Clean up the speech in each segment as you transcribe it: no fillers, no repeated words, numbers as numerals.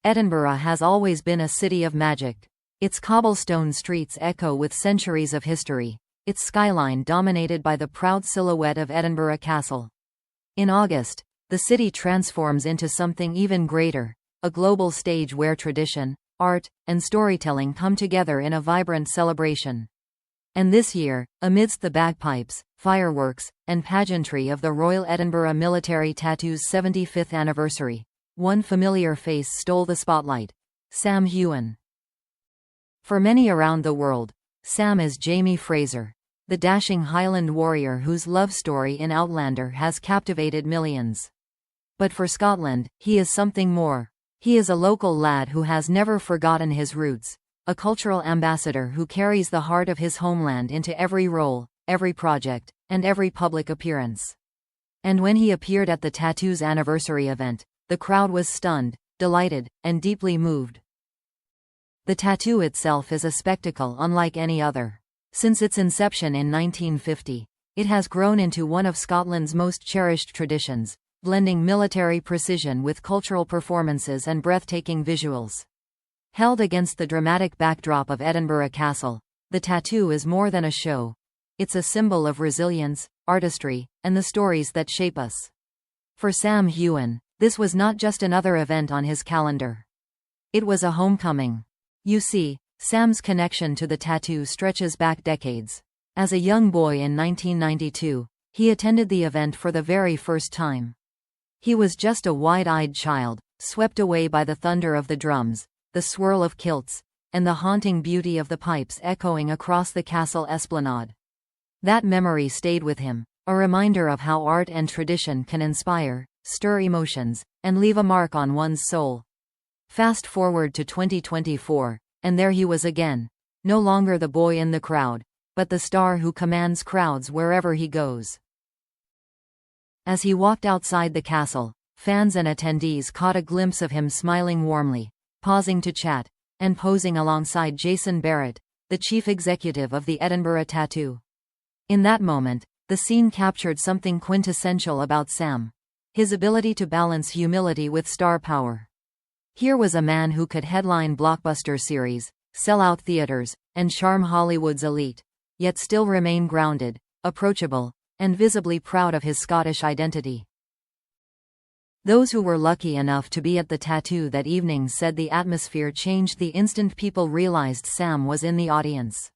Edinburgh has always been a city of magic. Its cobblestone streets echo with centuries of history, its skyline dominated by the proud silhouette of Edinburgh Castle. In August, the city transforms into something even greater, a global stage where tradition, art, and storytelling come together in a vibrant celebration. And this year, amidst the bagpipes, fireworks, and pageantry of the Royal Edinburgh Military Tattoo's 75th anniversary, one familiar face stole the spotlight: Sam Heughan. For many around the world, Sam is Jamie Fraser, the dashing Highland warrior whose love story in Outlander has captivated millions. But for Scotland, he is something more. He is a local lad who has never forgotten his roots, a cultural ambassador who carries the heart of his homeland into every role, every project, and every public appearance. And when he appeared at the Tattoo's anniversary event, the crowd was stunned, delighted, and deeply moved. The tattoo itself is a spectacle unlike any other. Since its inception in 1950, it has grown into one of Scotland's most cherished traditions, blending military precision with cultural performances and breathtaking visuals. Held against the dramatic backdrop of Edinburgh Castle, the tattoo is more than a show. It's a symbol of resilience, artistry, and the stories that shape us. For Sam Heughan, this was not just another event on his calendar. It was a homecoming. You see, Sam's connection to the tattoo stretches back decades. As a young boy in 1992, he attended the event for the very first time. He was just a wide-eyed child, swept away by the thunder of the drums, the swirl of kilts, and the haunting beauty of the pipes echoing across the castle esplanade. That memory stayed with him, a reminder of how art and tradition can inspire, stir emotions, and leave a mark on one's soul. Fast forward to 2024, and there he was again, no longer the boy in the crowd, but the star who commands crowds wherever he goes. As he walked outside the castle, fans and attendees caught a glimpse of him smiling warmly, pausing to chat, and posing alongside Jason Barrett, the chief executive of the Edinburgh Tattoo. In that moment, the scene captured something quintessential about Sam: his ability to balance humility with star power. Here was a man who could headline blockbuster series, sell out theaters, and charm Hollywood's elite, yet still remain grounded, approachable, and visibly proud of his Scottish identity. Those who were lucky enough to be at the tattoo that evening said the atmosphere changed the instant people realized Sam was in the audience.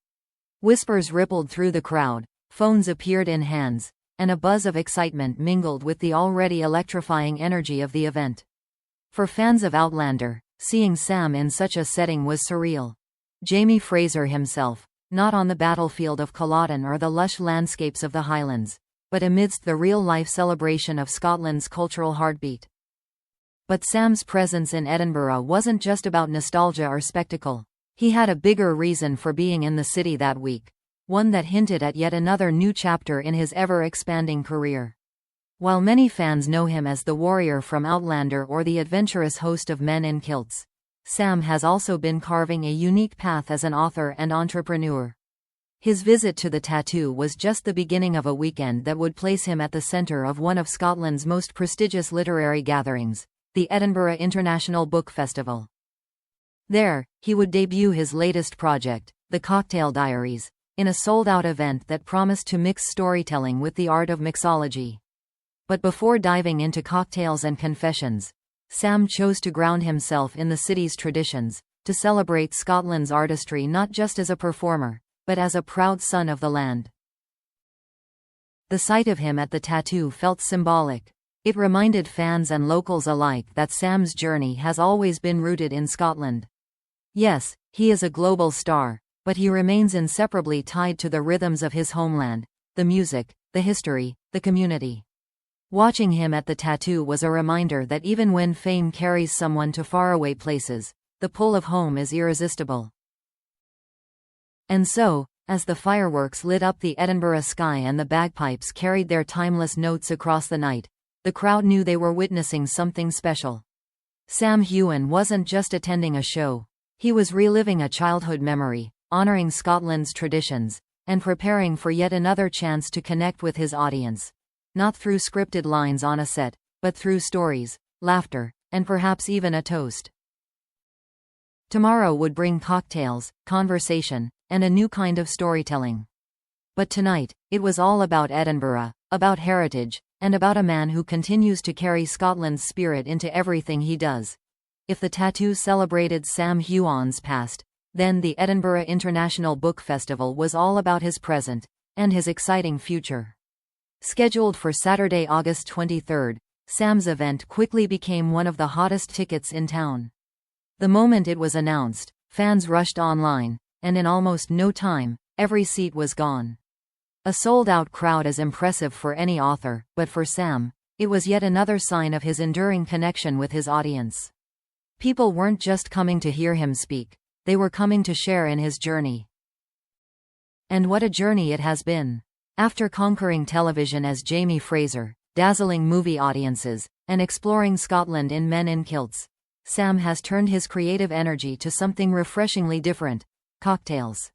Whispers rippled through the crowd, phones appeared in hands, and a buzz of excitement mingled with the already electrifying energy of the event. For fans of Outlander, seeing Sam in such a setting was surreal. Jamie Fraser himself, not on the battlefield of Culloden or the lush landscapes of the Highlands, but amidst the real-life celebration of Scotland's cultural heartbeat. But Sam's presence in Edinburgh wasn't just about nostalgia or spectacle. He had a bigger reason for being in the city that week, one that hinted at yet another new chapter in his ever-expanding career. While many fans know him as the warrior from Outlander or the adventurous host of Men in Kilts, Sam has also been carving a unique path as an author and entrepreneur. His visit to the tattoo was just the beginning of a weekend that would place him at the center of one of Scotland's most prestigious literary gatherings, the Edinburgh International Book Festival. There, he would debut his latest project, The Cocktail Diaries, in a sold-out event that promised to mix storytelling with the art of mixology. But before diving into cocktails and confessions, Sam chose to ground himself in the city's traditions, to celebrate Scotland's artistry not just as a performer, but as a proud son of the land. The sight of him at the tattoo felt symbolic. It reminded fans and locals alike that Sam's journey has always been rooted in Scotland. Yes, he is a global star, but he remains inseparably tied to the rhythms of his homeland, the music, the history, the community. Watching him at the tattoo was a reminder that even when fame carries someone to faraway places, the pull of home is irresistible. And so, as the fireworks lit up the Edinburgh sky and the bagpipes carried their timeless notes across the night, the crowd knew they were witnessing something special. Sam Heughan wasn't just attending a show. He was reliving a childhood memory, honoring Scotland's traditions, and preparing for yet another chance to connect with his audience. Not through scripted lines on a set, but through stories, laughter, and perhaps even a toast. Tomorrow would bring cocktails, conversation, and a new kind of storytelling. But tonight, it was all about Edinburgh, about heritage, and about a man who continues to carry Scotland's spirit into everything he does. If the tattoo celebrated Sam Heughan's past, then the Edinburgh International Book Festival was all about his present, and his exciting future. Scheduled for Saturday, August 23, Sam's event quickly became one of the hottest tickets in town. The moment it was announced, fans rushed online, and in almost no time, every seat was gone. A sold-out crowd is impressive for any author, but for Sam, it was yet another sign of his enduring connection with his audience. People weren't just coming to hear him speak, they were coming to share in his journey. And what a journey it has been. After conquering television as Jamie Fraser, dazzling movie audiences, and exploring Scotland in Men in Kilts, Sam has turned his creative energy to something refreshingly different: cocktails.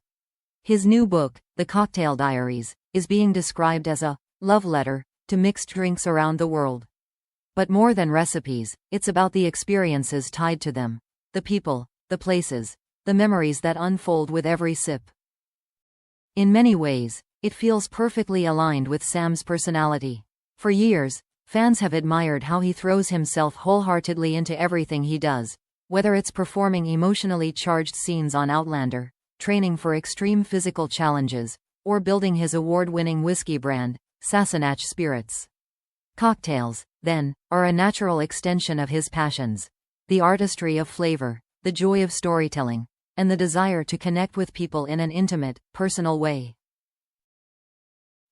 His new book, The Cocktail Diaries, is being described as a love letter to mixed drinks around the world. But more than recipes, it's about the experiences tied to them, the people, the places, the memories that unfold with every sip. In many ways, it feels perfectly aligned with Sam's personality. For years, fans have admired how he throws himself wholeheartedly into everything he does, whether it's performing emotionally charged scenes on Outlander, training for extreme physical challenges, or building his award-winning whiskey brand, Sassenach Spirits. Cocktails, then, are a natural extension of his passions: the artistry of flavor, the joy of storytelling, and the desire to connect with people in an intimate, personal way.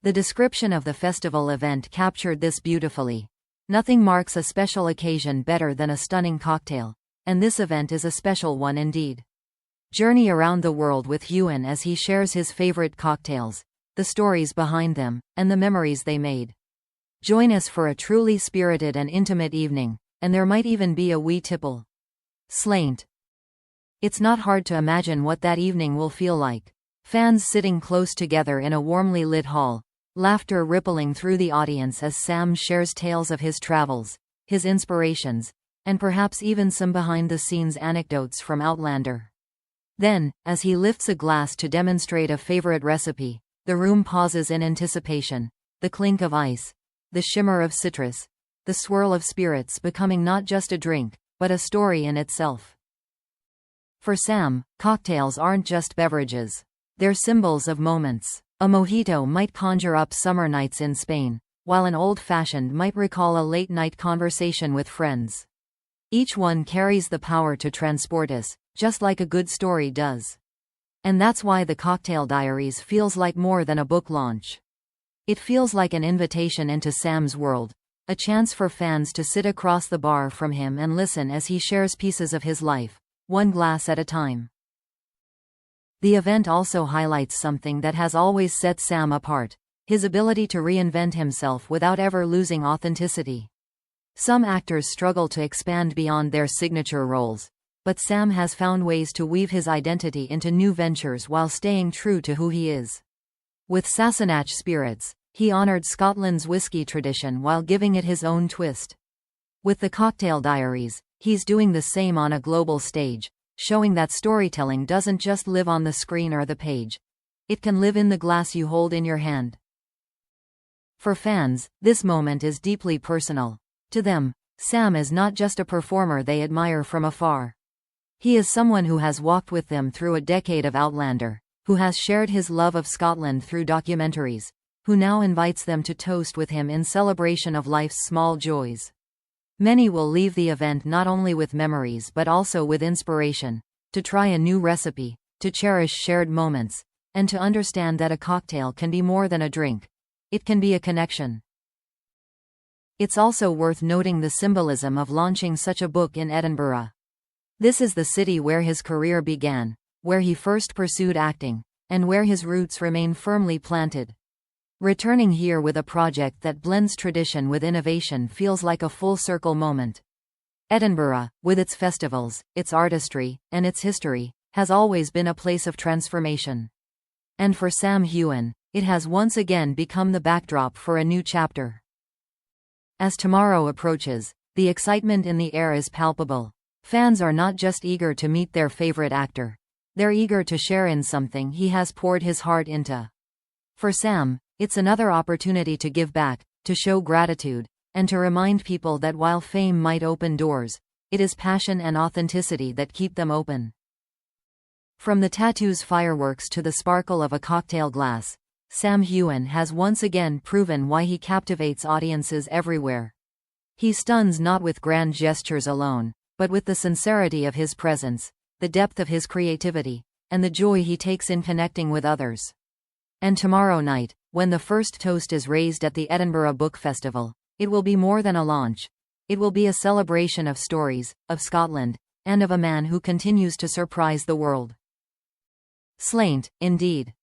The description of the festival event captured this beautifully. Nothing marks a special occasion better than a stunning cocktail, and this event is a special one indeed. Journey around the world with Heughan as he shares his favorite cocktails, the stories behind them, and the memories they made. Join us for a truly spirited and intimate evening, and there might even be a wee tipple. Slaint. It's not hard to imagine what that evening will feel like. Fans sitting close together in a warmly lit hall, laughter rippling through the audience as Sam shares tales of his travels, his inspirations, and perhaps even some behind-the-scenes anecdotes from Outlander. Then, as he lifts a glass to demonstrate a favorite recipe, the room pauses in anticipation: the clink of ice, the shimmer of citrus, the swirl of spirits becoming not just a drink, but a story in itself. For Sam, cocktails aren't just beverages. They're symbols of moments. A mojito might conjure up summer nights in Spain, while an old-fashioned might recall a late-night conversation with friends. Each one carries the power to transport us, just like a good story does. And that's why The Cocktail Diaries feels like more than a book launch. It feels like an invitation into Sam's world, a chance for fans to sit across the bar from him and listen as he shares pieces of his life, one glass at a time. The event also highlights something that has always set Sam apart: his ability to reinvent himself without ever losing authenticity. Some actors struggle to expand beyond their signature roles, but Sam has found ways to weave his identity into new ventures while staying true to who he is. With Sassenach Spirits, he honored Scotland's whisky tradition while giving it his own twist. With The Cocktail Diaries, he's doing the same on a global stage, showing that storytelling doesn't just live on the screen or the page. It can live in the glass you hold in your hand. For fans, this moment is deeply personal. To them, Sam is not just a performer they admire from afar. He is someone who has walked with them through a decade of Outlander, who has shared his love of Scotland through documentaries, who now invites them to toast with him in celebration of life's small joys. Many will leave the event not only with memories but also with inspiration, to try a new recipe, to cherish shared moments, and to understand that a cocktail can be more than a drink. It can be a connection. It's also worth noting the symbolism of launching such a book in Edinburgh. This is the city where his career began, where he first pursued acting, and where his roots remain firmly planted. Returning here with a project that blends tradition with innovation feels like a full-circle moment. Edinburgh, with its festivals, its artistry, and its history, has always been a place of transformation. And for Sam Heughan, it has once again become the backdrop for a new chapter. As tomorrow approaches, the excitement in the air is palpable. Fans are not just eager to meet their favorite actor. They're eager to share in something he has poured his heart into. For Sam, it's another opportunity to give back, to show gratitude, and to remind people that while fame might open doors, it is passion and authenticity that keep them open. From the tattoos, fireworks to the sparkle of a cocktail glass, Sam Heughan has once again proven why he captivates audiences everywhere. He stuns not with grand gestures alone, but with the sincerity of his presence, the depth of his creativity, and the joy he takes in connecting with others. And tomorrow night, when the first toast is raised at the Edinburgh Book Festival, it will be more than a launch. It will be a celebration of stories, of Scotland, and of a man who continues to surprise the world. Slainte, indeed.